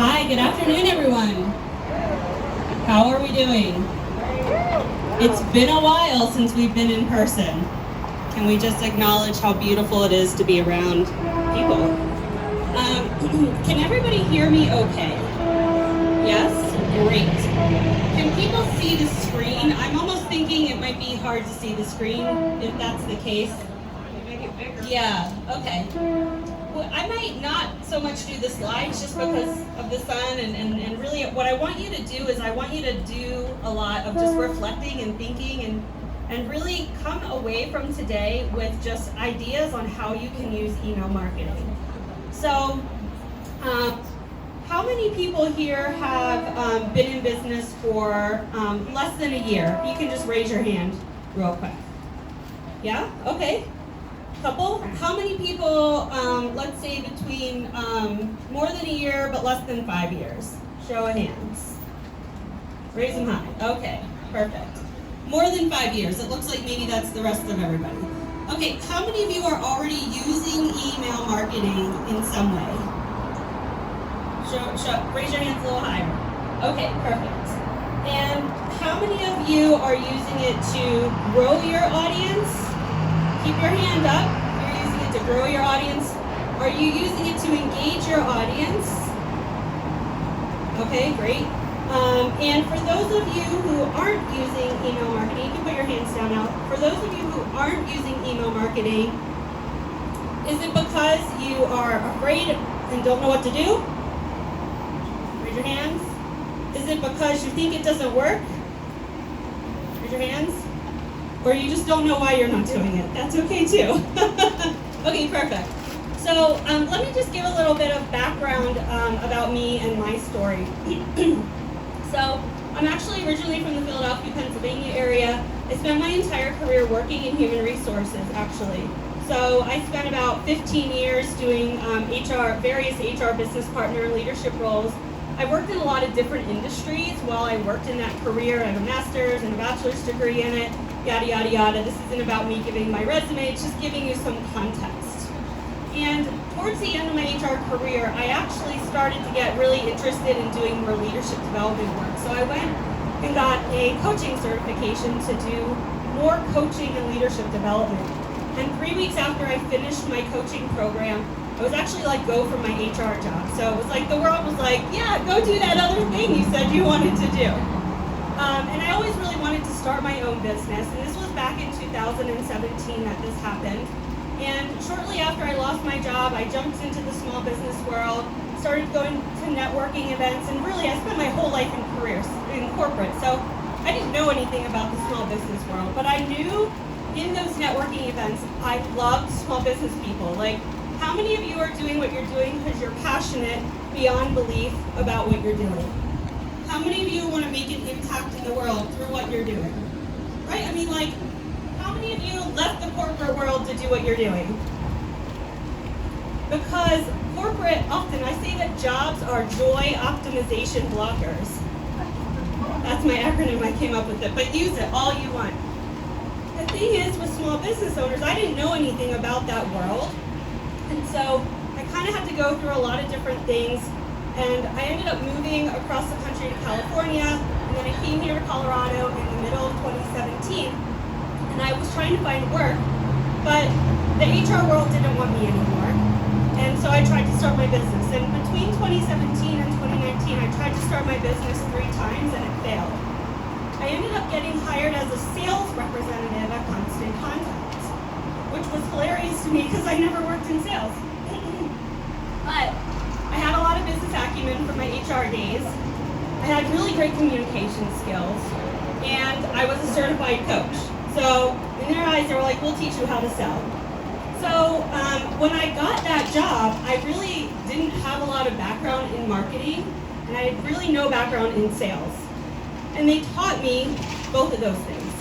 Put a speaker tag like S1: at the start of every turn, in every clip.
S1: Hi, good afternoon, everyone. How are we doing? It's been a while since we've been in person. Can we just acknowledge how beautiful it is to be around people? Can everybody hear me okay? Yes? Great. Can people see the screen? I'm almost thinking it might be hard to see the screen, if that's the case. Yeah, okay. Well, I might not so much do the slides just because of the sun, and really what I want you to do is I want you to do a lot of just reflecting and thinking and really come away from today with just ideas on how you can use email marketing. So, how many people here have been in business for less than a year? You can just raise your hand real quick. Yeah? Okay. Couple? How many people, let's say between more than a year but less than 5 years? Show of hands. Raise them high. Okay, perfect. More than 5 years. It looks like maybe that's the rest of everybody. Okay, how many of you are already using email marketing in some way? Raise your hands a little higher. Okay, perfect. And how many of you are using it to grow your audience? Keep your hand up. You're using it to grow your audience. Are you using it to engage your audience? Okay, great. And for those of you who aren't using email marketing, you can put your hands down now. For those of you who aren't using email marketing, is it because you are afraid and don't know what to do? Raise your hands. Is it because you think it doesn't work? Raise your hands. Or you just don't know why you're not doing it. That's okay too. Okay, perfect. So let me just give a little bit of background about me and my story. So I'm actually originally from the Philadelphia, Pennsylvania area. I spent my entire career working in human resources, actually. So I spent about 15 years doing various HR business partner and leadership roles. I worked in a lot of different industries while I worked in that career. I have a master's and a bachelor's degree in it, yada, yada, yada. This isn't about me giving my resume, it's just giving you some context. And towards the end of my HR career, I actually started to get really interested in doing more leadership development work. So I went and got a coaching certification to do more coaching and leadership development. And 3 weeks after I finished my coaching program, I was actually like, go for my HR job. So it was like, the world was like, yeah, go do that other thing you said you wanted to do. And I always really wanted to start my own business. And this was back in 2017 that this happened. And shortly after I lost my job, I jumped into the small business world, started going to networking events, and really I spent my whole life in corporate. So I didn't know anything about the small business world, but I knew in those networking events, I loved small business people. Like, how many of you are doing what you're doing because you're passionate beyond belief about what you're doing? How many of you want to make an impact in the world through what you're doing? Right? I mean, like, how many of you left the corporate world to do what you're doing? Because corporate, often I say that jobs are joy optimization blockers. That's my acronym, I came up with it, but use it all you want. The thing is, with small business owners, I didn't know anything about that world. And so I kind of had to go through a lot of different things. And I ended up moving across the country to California. And then I came here to Colorado in the middle of 2017. And I was trying to find work. But the HR world didn't want me anymore. And so I tried to start my business. And between 2017 and 2019, I tried to start my business 3 times and it failed. I ended up getting hired as a sales representative at Constant Contact, which was hilarious to me because I never worked in sales. But I had a lot of business acumen from my HR days. I had really great communication skills, and I was a certified coach. So in their eyes, they were like, we'll teach you how to sell. So when I got that job, I really didn't have a lot of background in marketing, and I had really no background in sales. And they taught me both of those things.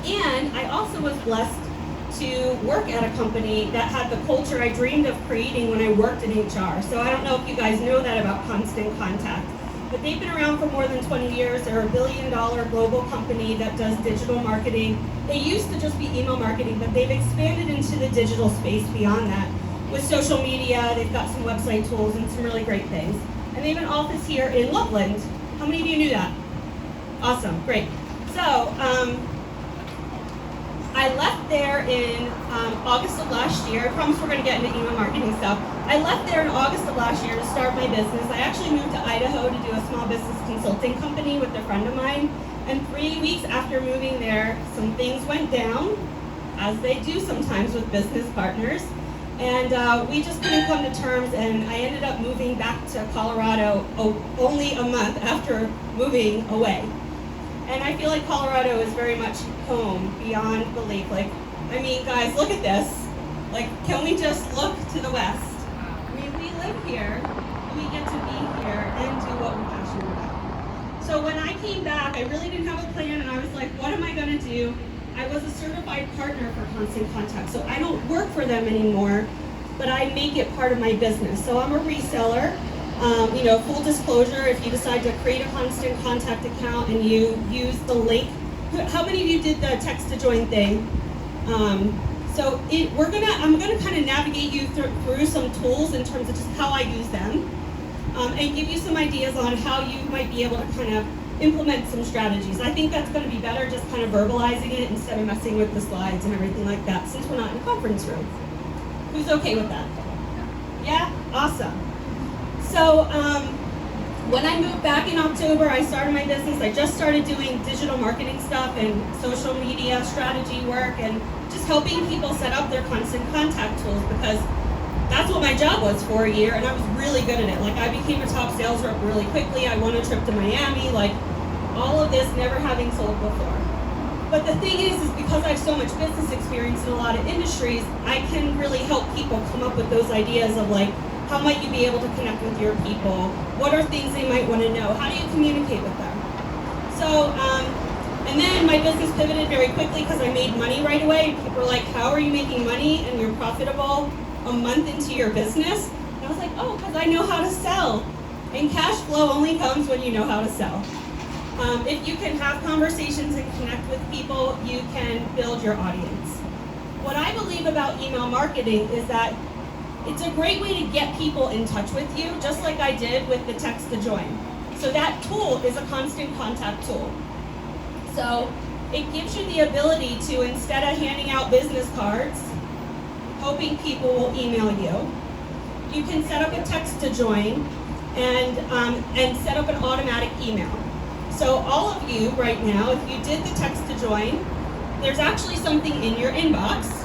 S1: And I also was blessed to work at a company that had the culture I dreamed of creating when I worked in HR. So I don't know if you guys know that about Constant Contact, but they've been around for more than 20 years. They're a $1 billion global company that does digital marketing. They used to just be email marketing, but they've expanded into the digital space beyond that. With social media, they've got some website tools and some really great things. and they have an office here in Loveland. How many of you knew that? Awesome, great. So, I left there in August of last year. I promise we're going to get into email marketing stuff. I left there in August of last year to start my business. I actually moved to Idaho to do a small business consulting company with a friend of mine. And 3 weeks after moving there, some things went down, as they do sometimes with business partners. And we just couldn't come to terms, and I ended up moving back to Colorado only a month after moving away. And I feel like Colorado is very much home beyond belief. Like, I mean, guys, look at this. Like, can we just look to the west? I mean, we live here, we get to be here and do what we're passionate about. So when I came back, I really didn't have a plan, and I was like, what am I gonna do? I was a certified partner for Constant Contact, so I don't work for them anymore, but I make it part of my business. So I'm a reseller. Full disclosure, if you decide to create a Constant Contact account and you use the link, how many of you did the text to join thing? I'm gonna kind of navigate you through some tools in terms of just how I use them, and give you some ideas on how you might be able to kind of implement some strategies. I think that's going to be better just kind of verbalizing it instead of messing with the slides and everything like that, since we're not in a conference room. Who's okay with that? Yeah? Awesome. So when I moved back in October, I started my business. I just started doing digital marketing stuff and social media strategy work and just helping people set up their Constant Contact tools, because that's what my job was for a year, and I was really good at it. Like, I became a top sales rep really quickly. I won a trip to Miami, like all of this never having sold before. But the thing is because I have so much business experience in a lot of industries, I can really help people come up with those ideas of like, how might you be able to connect with your people? What are things they might want to know? How do you communicate with them? So, and then my business pivoted very quickly because I made money right away. And people were like, how are you making money and you're profitable a month into your business? And I was like, oh, because I know how to sell. And cash flow only comes when you know how to sell. If you can have conversations and connect with people, you can build your audience. What I believe about email marketing is that it's a great way to get people in touch with you, just like I did with the text to join. So that tool is a Constant Contact tool. So it gives you the ability to, instead of handing out business cards, hoping people will email you, you can set up a text to join and set up an automatic email. So all of you right now, if you did the text to join, there's actually something in your inbox